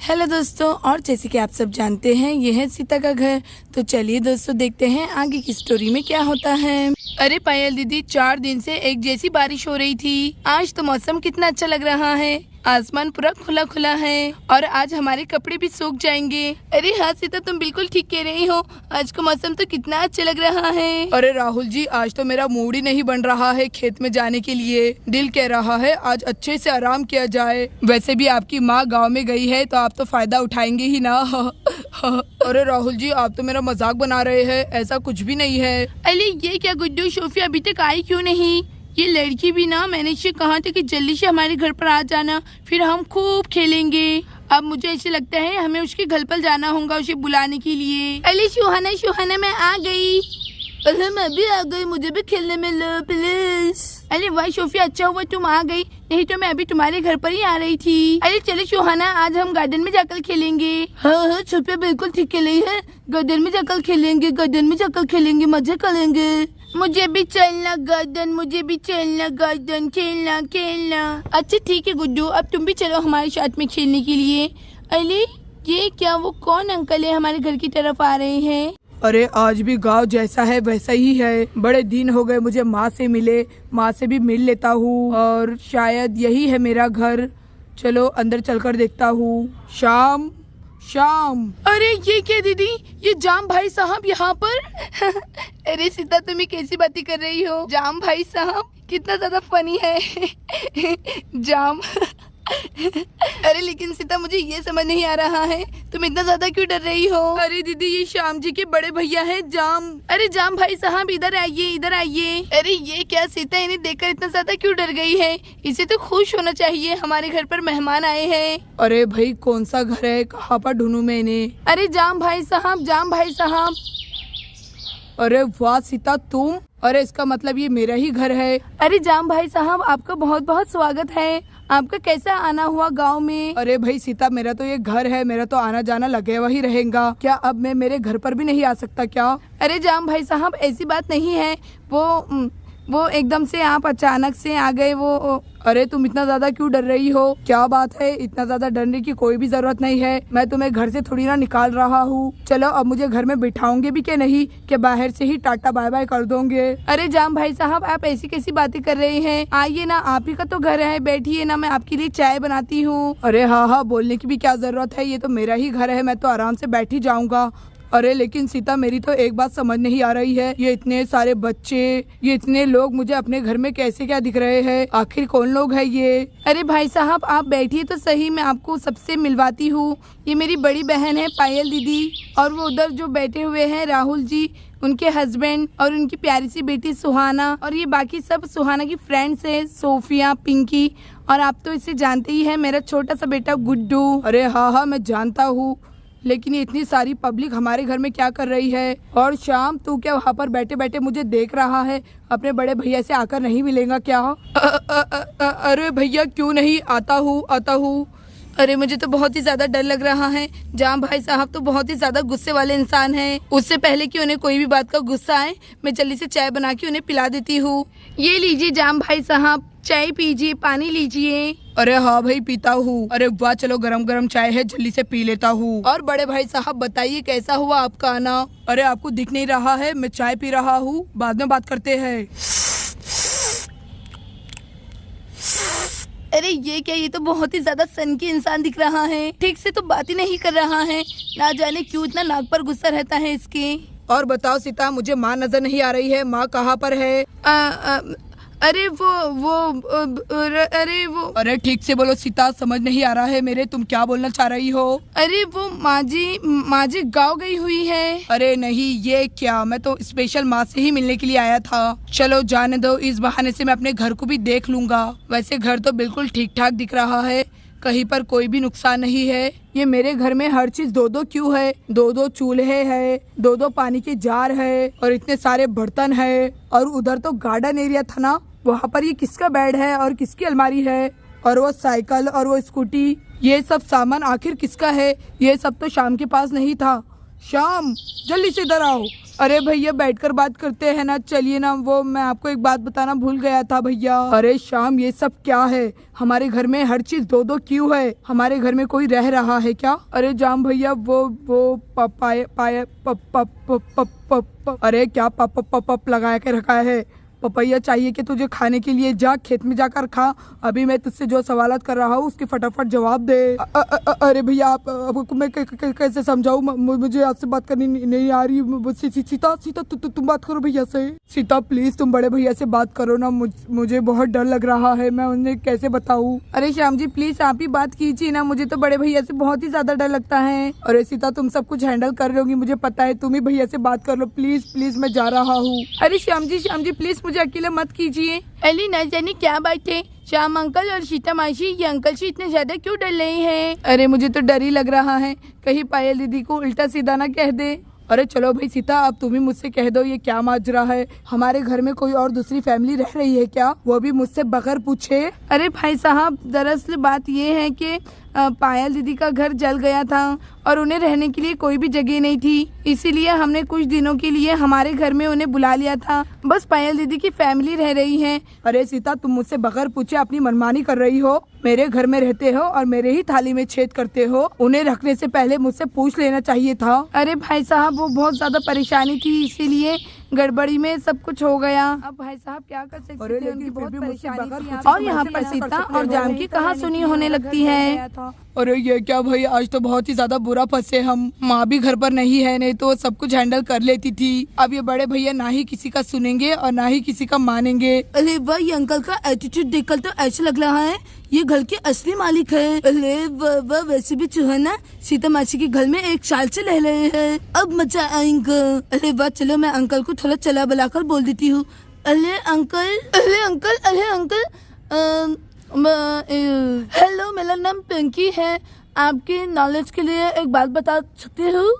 Hello दोस्तों, और जैसे कि आप सब जानते हैं ये है सीता का घर। तो चलिए दोस्तों देखते हैं आगे की स्टोरी में क्या होता है। अरे पायल दीदी, 4 दिन से एक जैसी बारिश हो रही थी। आज तो मौसम कितना अच्छा लग रहा है, आसमान पूरा खुला खुला है और आज हमारे कपड़े भी सूख जाएंगे। अरे हाँ सीता, तुम बिल्कुल ठीक कह रही हो, आज का मौसम तो कितना अच्छा लग रहा है। अरे राहुल जी, आज तो मेरा मूड ही नहीं बन रहा है खेत में जाने के लिए। दिल कह रहा है आज अच्छे से आराम किया जाए। वैसे भी आपकी माँ गाँव में गई है तो आप तो फायदा उठाएंगे ही ना। अरे राहुल जी, आप तो मेरा मजाक बना रहे हैं, ऐसा कुछ भी नहीं है। अरे ये क्या गुड्डू, सोफिया अभी तक आई क्यों नहीं? ये लड़की भी ना, मैंने इसे कहा था कि जल्दी से हमारे घर पर आ जाना, फिर हम खूब खेलेंगे। अब मुझे ऐसे लगता है हमें उसके घर पर जाना होगा उसे बुलाने के लिए। अरे सुहाना मैं आ गई। अरे मैं भी आ गई, मुझे भी खेलने में लो प्लीज। अरे वाह सोफिया, अच्छा हुआ तुम आ गई, नहीं तो मैं अभी तुम्हारे घर पर ही आ रही थी। अरे चलो सुहाना, आज हम गार्डन में जाकर खेलेंगे। हाँ सोफिया बिल्कुल ठीक कह रही है, गार्डन में जाकर खेलेंगे, मजे करेंगे। मुझे भी चलना गार्डन, खेलना। अच्छा ठीक है गुड्डू, अब तुम भी चलो हमारे साथ में खेलने के लिए। अरे ये क्या, वो कौन अंकल है हमारे घर की तरफ आ रहे हैं? अरे आज भी गांव जैसा है वैसा ही है। बड़े दिन हो गए मुझे माँ से मिले, माँ से भी मिल लेता हूँ और शायद यही है मेरा घर। चलो अंदर चलकर देखता हूँ। शाम। अरे ये क्या दीदी, ये जाम भाई साहब यहाँ पर? अरे सीता, तुम्हें कैसी बातें कर रही हो? जाम भाई साहब कितना ज्यादा फनी है। जाम। अरे लेकिन सीता, मुझे ये समझ नहीं आ रहा है तुम इतना ज्यादा क्यों डर रही हो? अरे दीदी, ये श्याम जी के बड़े भैया है जाम। अरे जाम भाई साहब इधर आइए। अरे ये क्या सीता, इन्हें देखकर इतना ज्यादा क्यों डर गई है? इसे तो खुश होना चाहिए, हमारे घर पर मेहमान आए हैं। अरे भाई कौन सा घर है, कहाँ पर ढूंढूं मैं इन्हें? अरे जाम भाई साहब। अरे वाह सीता, तुम? अरे इसका मतलब ये मेरा ही घर है। अरे जाम भाई साहब, आपका बहुत बहुत स्वागत है। आपका कैसा आना हुआ गांव में? अरे भाई सीता, मेरा तो ये घर है, मेरा तो आना जाना लगे हुआ ही रहेगा। क्या अब मैं मेरे घर पर भी नहीं आ सकता क्या? अरे जाम भाई साहब, ऐसी बात नहीं है। वो एकदम से आप अचानक से आ गए। अरे तुम इतना ज्यादा क्यों डर रही हो? क्या बात है, इतना ज्यादा डरने की कोई भी जरूरत नहीं है। मैं तुम्हें घर से थोड़ी ना निकाल रहा हूँ। चलो अब मुझे घर में बिठाओगे भी क्या नहीं, कि बाहर से ही टाटा बाय बाय कर दोगे? अरे जाम भाई साहब, आप ऐसी कैसी बातें कर रहे हैं? आइए ना, आप ही का तो घर है, बैठिए ना, मैं आपके लिए चाय बनाती हूँ। अरे हाँ, बोलने की भी क्या जरूरत है, ये तो मेरा ही घर है, मैं तो आराम से बैठ ही जाऊंगा। अरे लेकिन सीता, मेरी तो एक बात समझ नहीं आ रही है, ये इतने सारे बच्चे, ये इतने लोग मुझे अपने घर में कैसे क्या दिख रहे हैं? आखिर कौन लोग है ये? अरे भाई साहब, आप बैठिए तो सही, मैं आपको सबसे मिलवाती हूँ। ये मेरी बड़ी बहन है पायल दीदी, और वो उधर जो बैठे हुए हैं राहुल जी, उनके हस्बैंड, और उनकी प्यारी सी बेटी सुहाना, और ये बाकी सब सुहाना की फ्रेंड्स है, सोफिया, पिंकी, और आप तो इसे जानते ही है, मेरा छोटा सा बेटा गुड्डू। अरे हाँ, मैं जानता हूँ, लेकिन ये इतनी सारी पब्लिक हमारे घर में क्या कर रही है? और शाम, तू क्या वहाँ पर बैठे बैठे मुझे देख रहा है? अपने बड़े भैया से आकर नहीं मिलेगा क्या? अरे भैया क्यों नहीं, आता हूँ। अरे मुझे तो बहुत ही ज्यादा डर लग रहा है। जाम भाई साहब तो बहुत ही ज्यादा गुस्से वाले इंसान हैं। उससे पहले कि उन्हें कोई भी बात का गुस्सा आए, मैं जल्दी से चाय बना के उन्हें पिला देती हूँ। ये लीजिए जाम भाई साहब, चाय पीजिए, पानी लीजिए। अरे हाँ भाई, पीता हूँ। अरे वाह, चलो गरम गरम चाय है, जल्दी से पी लेता हूँ। और बड़े भाई साहब बताइए, कैसा हुआ आपका आना? अरे आपको दिख नहीं रहा है, मैं चाय पी रहा हूँ, बाद में बात करते हैं। अरे ये क्या, ये तो बहुत ही ज्यादा सनकी इंसान दिख रहा है, ठीक से तो बात ही नहीं कर रहा है, ना जाने क्यों इतना नाक पर गुस्सा रहता है इसके। और बताओ सीता, मुझे माँ नजर नहीं आ रही है, माँ कहाँ पर है? अरे ठीक से बोलो सीता, समझ नहीं आ रहा है मेरे, तुम क्या बोलना चाह रही हो? अरे वो माँ जी गाँव गई हुई है। अरे नहीं, ये क्या, मैं तो स्पेशल माँ से ही मिलने के लिए आया था। चलो जाने दो, इस बहाने से मैं अपने घर को भी देख लूंगा। वैसे घर तो बिल्कुल ठीक ठाक दिख रहा है, कहीं पर कोई भी नुकसान नहीं है। ये मेरे घर में हर चीज दो क्यों है? दो चूल्हे है, दो पानी के जार है, और इतने सारे बर्तन है। और उधर तो गार्डन एरिया था ना, वहाँ पर ये किसका बेड है और किसकी अलमारी है? और वो साइकिल और वो स्कूटी, ये सब सामान आखिर किसका है? ये सब तो शाम के पास नहीं था। शाम, जल्दी से इधर आओ। अरे भैया बैठकर बात करते हैं ना, चलिए ना। वो मैं आपको एक बात बताना भूल गया था भैया। अरे शाम, ये सब क्या है? हमारे घर में हर चीज दो दो क्यों है? हमारे घर में कोई रह रहा है क्या? अरे जाम भैया, वो पाए पाए अरे क्या पप लगा के रखा है? पपैया चाहिए कि तुझे खाने के लिए? जा खेत में जाकर खा। अभी मैं तुझसे जो सवालात कर रहा हूँ उसके फटाफट जवाब दे। अरे भैया, आप मैं कैसे समझाऊँ? मुझे आपसे बात करनी नहीं आ रही। सीता तुम बात करो भैया से। सीता प्लीज तुम बड़े भैया से बात करो ना, मुझे बहुत डर लग रहा है, मैं उन्हें कैसे बताऊँ? अरे श्याम जी प्लीज आप ही बात कीजिए ना, मुझे तो बड़े भैया से बहुत ही ज्यादा डर लगता है। अरे सीता तुम सब कुछ हैंडल कर लोगी, मुझे पता है, तुम ही भैया से बात कर लो प्लीज प्लीज, मैं जा रहा हूँ। अरे श्याम जी प्लीज मुझे अकेले मत कीजिए। अली न जाने क्या बात है, श्याम अंकल और सीता मासी ये अंकल से इतने ज्यादा क्यों डर रहे हैं? अरे मुझे तो डर ही लग रहा है, कहीं पायल दीदी को उल्टा सीधा ना कह दे। अरे चलो भाई सीता, अब तुम ही मुझसे कह दो ये क्या माजरा है? हमारे घर में कोई और दूसरी फैमिली रह रही है क्या? वो भी मुझसे बगैर पूछे। अरे भाई साहब, दरअसल बात ये है कि पायल दीदी का घर जल गया था और उन्हें रहने के लिए कोई भी जगह नहीं थी, इसीलिए हमने कुछ दिनों के लिए हमारे घर में उन्हें बुला लिया था। बस पायल दीदी की फैमिली रह रही है। अरे सीता, तुम मुझसे बगैर पूछे अपनी मनमानी कर रही हो। मेरे घर में रहते हो और मेरे ही थाली में छेद करते हो। उन्हें रखने से पहले मुझसे पूछ लेना चाहिए था। अरे भाई साहब, वो बहुत ज्यादा परेशानी थी, इसीलिए गड़बड़ी में सब कुछ हो गया। अब भाई साहब क्या कर सकते थे, उनकी बहुत परेशानी थी। और यहाँ पर सीता और जाम की कहासुनी होने लगती है। अरे ये क्या भाई, आज तो बहुत ही ज्यादा बुरा फंसे हम। माँ भी घर पर नहीं है, नहीं तो सब कुछ हैंडल कर लेती थी। अब ये बड़े भैया ना ही किसी का सुनेंगे और ना ही किसी का मानेंगे। अरे वाह, ये अंकल का एटीट्यूड देखकर तो ऐसा लग रहा है ये घर के असली मालिक है। अरे वाह, वैसे भी जो है ना, सीता मासी के घर में 1 साल से रह रहे हैं, अब मजा आएगा। अरे वाह, चलो मैं अंकल को थोड़ा चला बुलाकर बोल देती हूँ। अरे अंकल, अरे अंकल, अरे अंकल, हेलो, मेरा नाम पिंकी है। आपके नॉलेज के लिए एक बात बता सकती हूँ?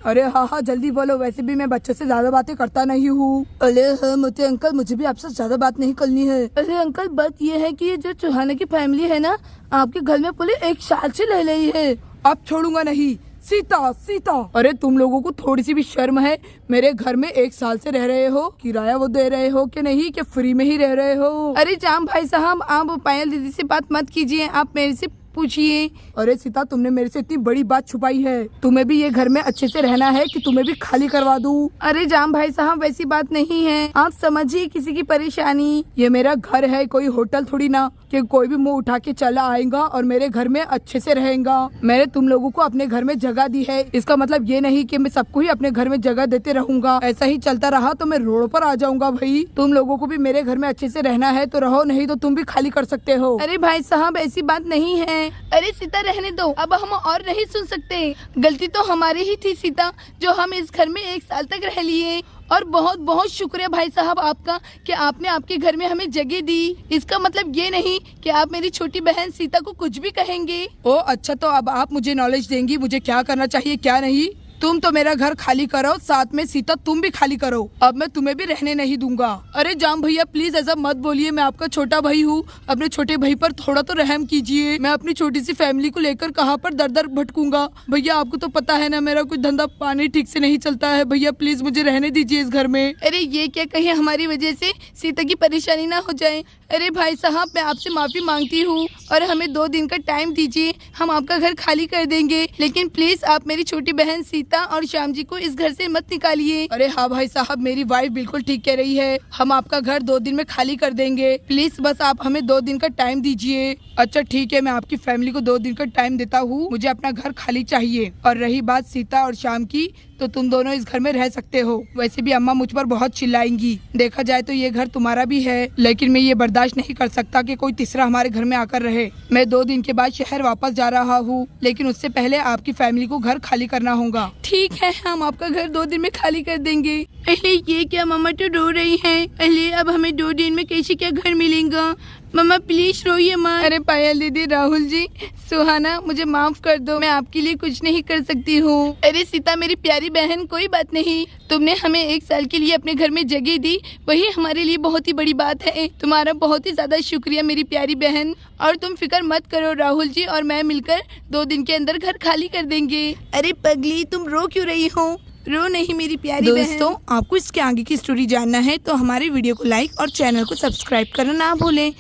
अरे हाँ हाँ, जल्दी बोलो, वैसे भी मैं बच्चों से ज्यादा बातें करता नहीं हूँ। अरे हाँ मोटे अंकल, मुझे भी आपसे ज्यादा बात नहीं करनी है। अरे अंकल, बात ये है कि ये जो चौहान की फैमिली है ना, आपके घर में पूरे 1 साल से रह रही है। अब छोड़ूंगा नहीं। सीता सीता, अरे तुम लोगों को थोड़ी सी भी शर्म है? मेरे घर में 1 साल से रह रहे हो, किराया वो दे रहे हो कि नहीं, कि फ्री में ही रह रहे हो? अरे जाम भाई साहब, आप पायल दीदी से बात मत कीजिए, आप मेरे से पूछिए। अरे सीता, तुमने मेरे से इतनी बड़ी बात छुपाई है। तुम्हें भी ये घर में अच्छे से रहना है कि तुम्हें भी खाली करवा दूं? अरे जाम भाई साहब, वैसी बात नहीं है, आप समझिए किसी की परेशानी। ये मेरा घर है, कोई होटल थोड़ी ना कि कोई भी मुंह उठा के चला आएगा और मेरे घर में अच्छे से रहेगा। मैंने तुम लोगों को अपने घर में जगह दी है, इसका मतलब ये नहीं कि मैं सबको ही अपने घर में जगह देते रहूंगा। ऐसा ही चलता रहा तो मैं रोड पर आ जाऊंगा। भाई, तुम लोगों को भी मेरे घर में अच्छे से रहना है तो रहो, नहीं तो तुम भी खाली कर सकते हो। अरे भाई साहब, ऐसी बात नहीं है। अरे सीता, रहने दो, अब हम और नहीं सुन सकते। गलती तो हमारी ही थी सीता, जो हम इस घर में 1 साल तक रह लिए। और बहुत बहुत शुक्रिया भाई साहब आपका कि आपने आपके घर में हमें जगह दी। इसका मतलब ये नहीं कि आप मेरी छोटी बहन सीता को कुछ भी कहेंगे। ओ अच्छा, तो अब आप मुझे नॉलेज देंगी मुझे क्या करना चाहिए क्या नहीं? तुम तो मेरा घर खाली करो, साथ में सीता तुम भी खाली करो। अब मैं तुम्हें भी रहने नहीं दूंगा। अरे जाम भैया प्लीज ऐसा मत बोलिए, मैं आपका छोटा भाई हूँ, अपने छोटे भाई पर थोड़ा तो रहम कीजिए। मैं अपनी छोटी सी फैमिली को लेकर कहाँ पर दर दर भटकूंगा? भैया आपको तो पता है ना, मेरा कोई धंधा पानी ठीक से नहीं चलता है। भैया प्लीज मुझे रहने दीजिए इस घर में। अरे ये क्या, कहीं हमारी वजह से सीता की परेशानी ना हो जाए। अरे भाई साहब, मैं आपसे माफी मांगती हूँ और हमें 2 दिन का टाइम दीजिए, हम आपका घर खाली कर देंगे, लेकिन प्लीज आप मेरी छोटी बहन सीता और श्याम जी को इस घर से मत निकालिए। अरे हाँ भाई साहब, मेरी वाइफ बिल्कुल ठीक कह रही है, हम आपका घर 2 दिन में खाली कर देंगे। प्लीज बस आप हमें 2 दिन का टाइम दीजिए। अच्छा ठीक है, मैं आपकी फैमिली को 2 दिन का टाइम देता हूँ, मुझे अपना घर खाली चाहिए। और रही बात सीता और श्याम की, तो तुम दोनों इस घर में रह सकते हो। वैसे भी अम्मा मुझ पर बहुत चिल्लाएंगी। देखा जाए तो ये घर तुम्हारा भी है, लेकिन मैं ये बर्दाश्त नहीं कर सकता कि कोई तीसरा हमारे घर में आकर रहे। मैं 2 दिन के बाद शहर वापस जा रहा हूँ, लेकिन उससे पहले आपकी फैमिली को घर खाली करना होगा। ठीक है, हम आपका घर 2 दिन में खाली कर देंगे। अरे ये क्या, मामा तो रो रही है। अरे अब हमें 2 दिन में कैसे क्या घर मिलेगा? मामा प्लीज रोइए मत। अरे पायल दीदी, राहुल जी, सुहाना, मुझे माफ कर दो, मैं आपके लिए कुछ नहीं कर सकती हूँ। अरे सीता मेरी प्यारी बहन, कोई बात नहीं, तुमने हमें 1 साल के लिए अपने घर में जगह दी, वही हमारे लिए बहुत ही बड़ी बात है। तुम्हारा बहुत ही ज्यादा शुक्रिया मेरी प्यारी बहन। और तुम फिक्र मत करो, राहुल जी और मैं मिलकर 2 दिन के अंदर घर खाली कर देंगे। अरे पगली, तुम रो क्यों रही हो? रो नहीं मेरी प्यारी दोस्तों, आपको इसके आगे की स्टोरी जानना है तो हमारे वीडियो को लाइक और चैनल को सब्सक्राइब करना ना भूलें।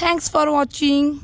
Thanks for watching.